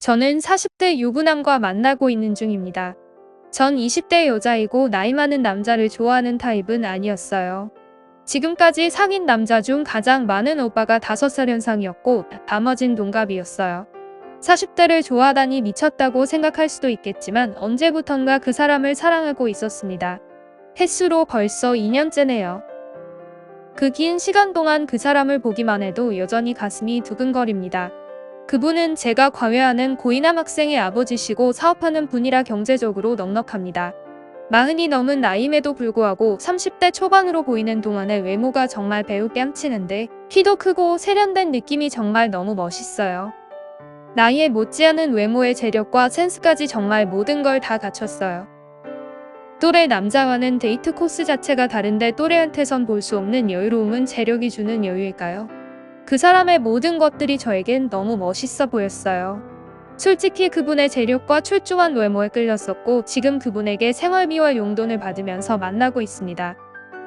저는 40대 유부남과 만나고 있는 중입니다. 전 20대 여자이고 나이 많은 남자를 좋아하는 타입은 아니었어요. 지금까지 사귄 남자 중 가장 많은 오빠가 5살 연상이었고 나머진 동갑이었어요. 40대를 좋아하다니 미쳤다고 생각할 수도 있겠지만 언제부턴가 그 사람을 사랑하고 있었습니다. 햇수로 벌써 2년째네요. 그 긴 시간 동안 그 사람을 보기만 해도 여전히 가슴이 두근거립니다. 그분은 제가 과외하는 고이남 학생의 아버지시고 사업하는 분이라 경제적으로 넉넉합니다. 40이 넘은 나이임에도 불구하고 30대 초반으로 보이는 동안의 외모가 정말 배우 뺨치는데 키도 크고 세련된 느낌이 정말 너무 멋있어요. 나이에 못지않은 외모의 재력과 센스까지 정말 모든 걸 다 갖췄어요. 또래 남자와는 데이트 코스 자체가 다른데 또래한테선 볼 수 없는 여유로움은 재력이 주는 여유일까요? 그 사람의 모든 것들이 저에겐 너무 멋있어 보였어요. 솔직히 그분의 재력과 출중한 외모에 끌렸었고 지금 그분에게 생활비와 용돈을 받으면서 만나고 있습니다.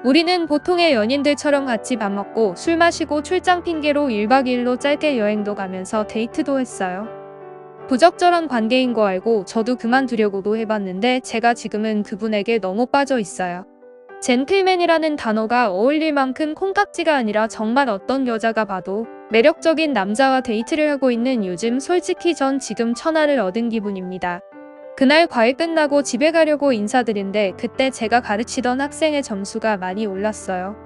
우리는 보통의 연인들처럼 같이 밥 먹고 술 마시고 출장 핑계로 1박 2일로 짧게 여행도 가면서 데이트도 했어요. 부적절한 관계인 거 알고 저도 그만두려고도 해봤는데 제가 지금은 그분에게 너무 빠져 있어요. 젠틀맨이라는 단어가 어울릴 만큼 콩깍지가 아니라 정말 어떤 여자가 봐도 매력적인 남자와 데이트를 하고 있는 요즘 솔직히 전 지금 천하를 얻은 기분입니다. 그날 과외 끝나고 집에 가려고 인사드린데 그때 제가 가르치던 학생의 점수가 많이 올랐어요.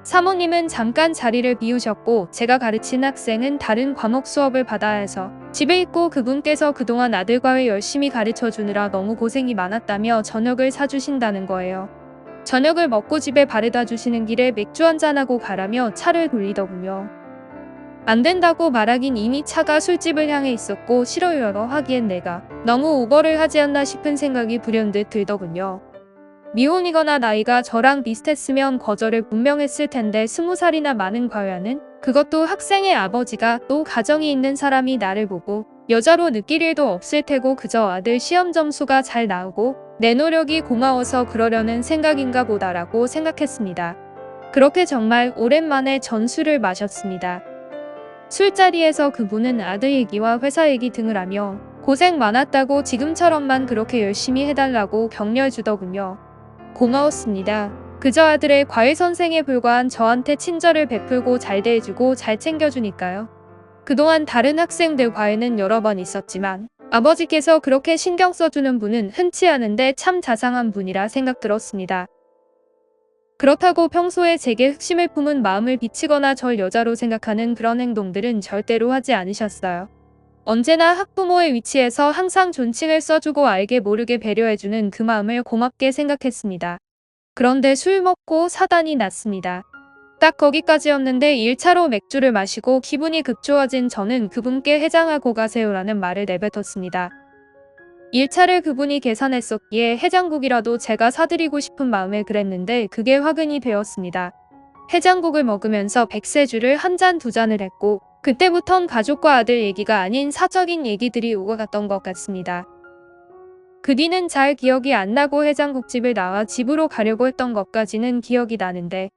사모님은 잠깐 자리를 비우셨고 제가 가르친 학생은 다른 과목 수업을 받아야 해서 집에 있고 그분께서 그동안 아들 과외 열심히 가르쳐 주느라 너무 고생이 많았다며 저녁을 사주신다는 거예요. 저녁을 먹고 집에 바래다 주시는 길에 맥주 한잔하고 가라며 차를 돌리더군요. 안 된다고 말하긴 이미 차가 술집을 향해 있었고 싫어요 하기엔 내가 너무 오버를 하지 않나 싶은 생각이 불현듯 들더군요. 미혼이거나 나이가 저랑 비슷했으면 거절을 분명했을 텐데 20살이나 많은 과외하는 그것도 학생의 아버지가 또 가정이 있는 사람이 나를 보고 여자로 느낄 일도 없을 테고 그저 아들 시험 점수가 잘 나오고 내 노력이 고마워서 그러려는 생각인가 보다라고 생각했습니다. 그렇게 정말 오랜만에 전술을 마셨습니다. 술자리에서 그분은 아들 얘기와 회사 얘기 등을 하며 고생 많았다고 지금처럼만 그렇게 열심히 해달라고 격려 주더군요. 고마웠습니다. 그저 아들의 과외 선생에 불과한 저한테 친절을 베풀고 잘 대해주고 잘 챙겨주니까요. 그동안 다른 학생들 과외는 여러 번 있었지만 아버지께서 그렇게 신경 써주는 분은 흔치 않은데 참 자상한 분이라 생각 들었습니다. 그렇다고 평소에 제게 흑심을 품은 마음을 비치거나 절 여자로 생각하는 그런 행동들은 절대로 하지 않으셨어요. 언제나 학부모의 위치에서 항상 존칭을 써주고 알게 모르게 배려해주는 그 마음을 고맙게 생각했습니다. 그런데 술 먹고 사단이 났습니다. 딱 거기까지였는데 1차로 맥주를 마시고 기분이 급좋아진 저는 그분께 해장하고 가세요라는 말을 내뱉었습니다. 1차를 그분이 계산했었기에 해장국이라도 제가 사드리고 싶은 마음에 그랬는데 그게 화근이 되었습니다. 해장국을 먹으면서 백세주를 한 잔 두 잔을 했고 그때부턴 가족과 아들 얘기가 아닌 사적인 얘기들이 오가갔던 것 같습니다. 그 뒤는 잘 기억이 안 나고 해장국집을 나와 집으로 가려고 했던 것까지는 기억이 나는데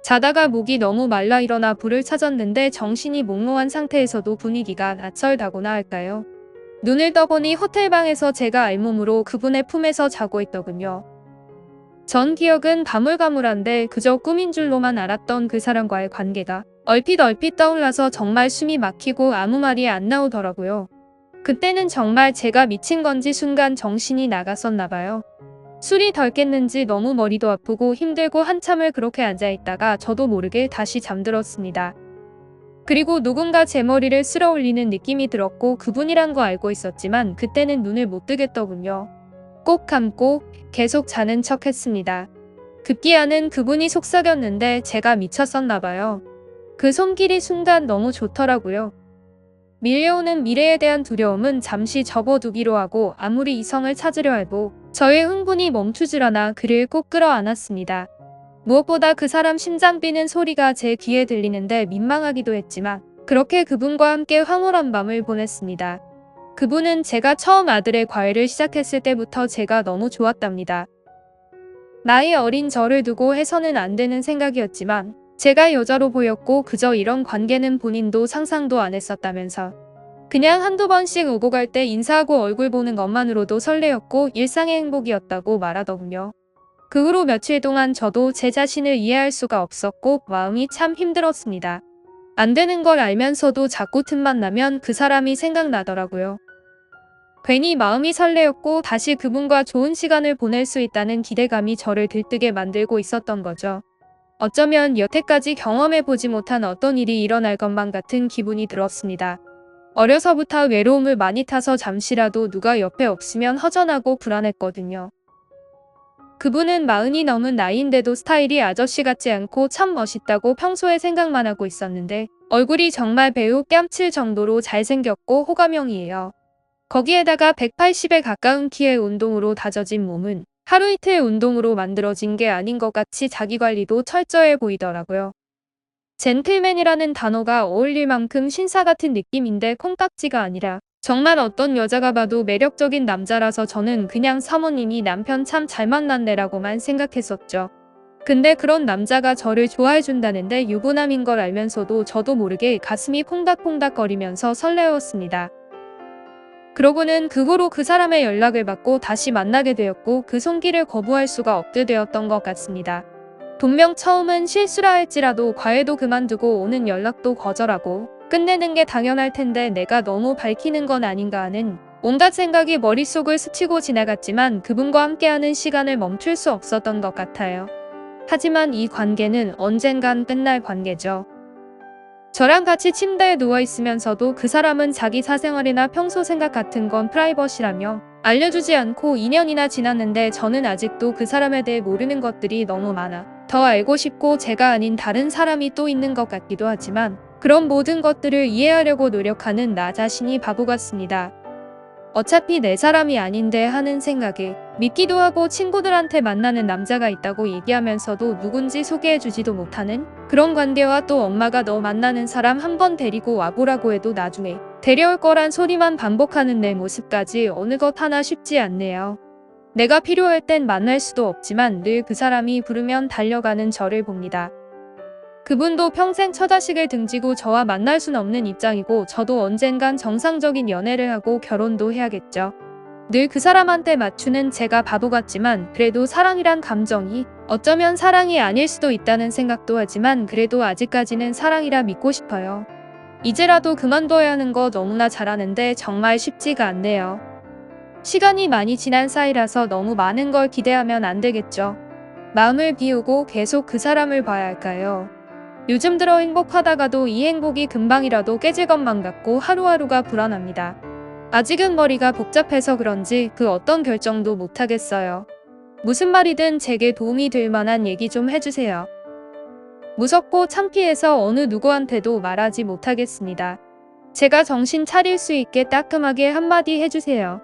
자다가 목이 너무 말라 일어나 불을 찾았는데 정신이 몽롱한 상태에서도 분위기가 낯설다고나 할까요? 눈을 떠보니 호텔방에서 제가 알몸으로 그분의 품에서 자고 있더군요. 전 기억은 가물가물한데 그저 꿈인 줄로만 알았던 그 사람과의 관계가 얼핏 떠올라서 정말 숨이 막히고 아무 말이 안 나오더라고요. 그때는 정말 제가 미친 건지 순간 정신이 나갔었나 봐요. 술이 덜 깼는지 너무 머리도 아프고 힘들고 한참을 그렇게 앉아있다가 저도 모르게 다시 잠들었습니다. 그리고 누군가 제 머리를 쓸어 올리는 느낌이 들었고 그분이란 거 알고 있었지만 그때는 눈을 못 뜨겠더군요. 꼭 감고 계속 자는 척 했습니다. 급기야는 그분이 속삭였는데 제가 미쳤었나 봐요. 그 손길이 순간 너무 좋더라고요. 밀려오는 미래에 대한 두려움은 잠시 접어두기로 하고 아무리 이성을 찾으려 해도 저의 흥분이 멈추질 않아 그를 꼭 끌어안았습니다. 무엇보다 그 사람 심장 뛰는 소리가 제 귀에 들리는데 민망하기도 했지만 그렇게 그분과 함께 황홀한 밤을 보냈습니다. 그분은 제가 처음 아들의 과외를 시작했을 때부터 제가 너무 좋았답니다. 나이 어린 저를 두고 해서는 안 되는 생각이었지만 제가 여자로 보였고 그저 이런 관계는 본인도 상상도 안 했었다면서 그냥 한두 번씩 오고 갈 때 인사하고 얼굴 보는 것만으로도 설레었고 일상의 행복이었다고 말하더군요. 그 후로 며칠 동안 저도 제 자신을 이해할 수가 없었고 마음이 참 힘들었습니다. 안 되는 걸 알면서도 자꾸 틈만 나면 그 사람이 생각나더라고요. 괜히 마음이 설레었고 다시 그분과 좋은 시간을 보낼 수 있다는 기대감이 저를 들뜨게 만들고 있었던 거죠. 어쩌면 여태까지 경험해보지 못한 어떤 일이 일어날 것만 같은 기분이 들었습니다. 어려서부터 외로움을 많이 타서 잠시라도 누가 옆에 없으면 허전하고 불안했거든요. 그분은 40이 넘은 나이인데도 스타일이 아저씨 같지 않고 참 멋있다고 평소에 생각만 하고 있었는데 얼굴이 정말 배우 뺨칠 정도로 잘생겼고 호감형이에요. 거기에다가 180에 가까운 키의 운동으로 다져진 몸은 하루 이틀 운동으로 만들어진 게 아닌 것 같이 자기관리도 철저해 보이더라고요. 젠틀맨이라는 단어가 어울릴 만큼 신사 같은 느낌인데 콩깍지가 아니라 정말 어떤 여자가 봐도 매력적인 남자라서 저는 그냥 사모님이 남편 참 잘 만났네라고만 생각했었죠. 근데 그런 남자가 저를 좋아해준다는데 유부남인 걸 알면서도 저도 모르게 가슴이 콩닥콩닥거리면서 설레었습니다. 그러고는 그 후로 그 사람의 연락을 받고 다시 만나게 되었고 그 손길을 거부할 수가 없게 되었던 것 같습니다. 분명 처음은 실수라 할지라도 과외도 그만두고 오는 연락도 거절하고 끝내는 게 당연할 텐데 내가 너무 밝히는 건 아닌가 하는 온갖 생각이 머릿속을 스치고 지나갔지만 그분과 함께하는 시간을 멈출 수 없었던 것 같아요. 하지만 이 관계는 언젠간 끝날 관계죠. 저랑 같이 침대에 누워있으면서도 그 사람은 자기 사생활이나 평소 생각 같은 건 프라이버시라며 알려주지 않고 2년이나 지났는데 저는 아직도 그 사람에 대해 모르는 것들이 너무 많아 더 알고 싶고 제가 아닌 다른 사람이 또 있는 것 같기도 하지만 그런 모든 것들을 이해하려고 노력하는 나 자신이 바보 같습니다. 어차피 내 사람이 아닌데 하는 생각에 믿기도 하고 친구들한테 만나는 남자가 있다고 얘기하면서도 누군지 소개해주지도 못하는 그런 관계와 또 엄마가 너 만나는 사람 한번 데리고 와보라고 해도 나중에 데려올 거란 소리만 반복하는 내 모습까지 어느 것 하나 쉽지 않네요. 내가 필요할 땐 만날 수도 없지만 늘 그 사람이 부르면 달려가는 저를 봅니다. 그분도 평생 처자식을 등지고 저와 만날 순 없는 입장이고 저도 언젠간 정상적인 연애를 하고 결혼도 해야겠죠. 늘 그 사람한테 맞추는 제가 바보 같지만 그래도 사랑이란 감정이 어쩌면 사랑이 아닐 수도 있다는 생각도 하지만 그래도 아직까지는 사랑이라 믿고 싶어요. 이제라도 그만둬야 하는 거 너무나 잘하는데 정말 쉽지가 않네요. 시간이 많이 지난 사이라서 너무 많은 걸 기대하면 안 되겠죠. 마음을 비우고 계속 그 사람을 봐야 할까요? 요즘 들어 행복하다가도 이 행복이 금방이라도 깨질 것만 같고 하루하루가 불안합니다. 아직은 머리가 복잡해서 그런지 그 어떤 결정도 못하겠어요. 무슨 말이든 제게 도움이 될 만한 얘기 좀 해주세요. 무섭고 창피해서 어느 누구한테도 말하지 못하겠습니다. 제가 정신 차릴 수 있게 따끔하게 한마디 해주세요.